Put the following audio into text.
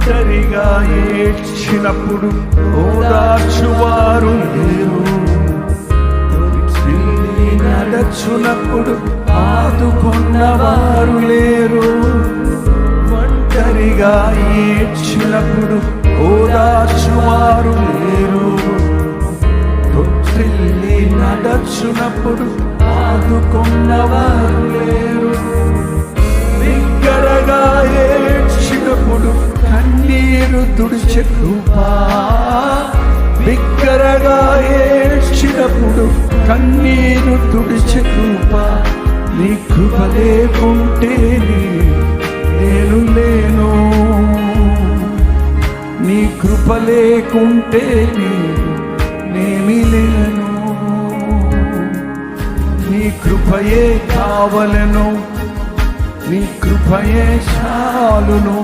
ఒంటరిగా ఏడ్చినప్పుడు ఓదార్చువారు లేరు, నడచునప్పుడు ఆదుకున్నవారు లేరు. ఒంటరిగా ఏడ్చినప్పుడు ఓదార్చువారు లేరు, తొట్టిల్లి నడచునప్పుడు ఆదుకున్నవారు లేరు. బిగ్గరగా ఏడ్చినప్పుడు కన్నీరు తుడిచే కృపా, బిగ్గరగా ఏడ్చినప్పుడు కన్నీరు తుడిచే కృపా. నీ కృప లేకుంటే నేను లేను, నీ కృప లేకుంటే నేమి లేను. నీ కృపయే కావలెను, నీ కృపయే చాలును.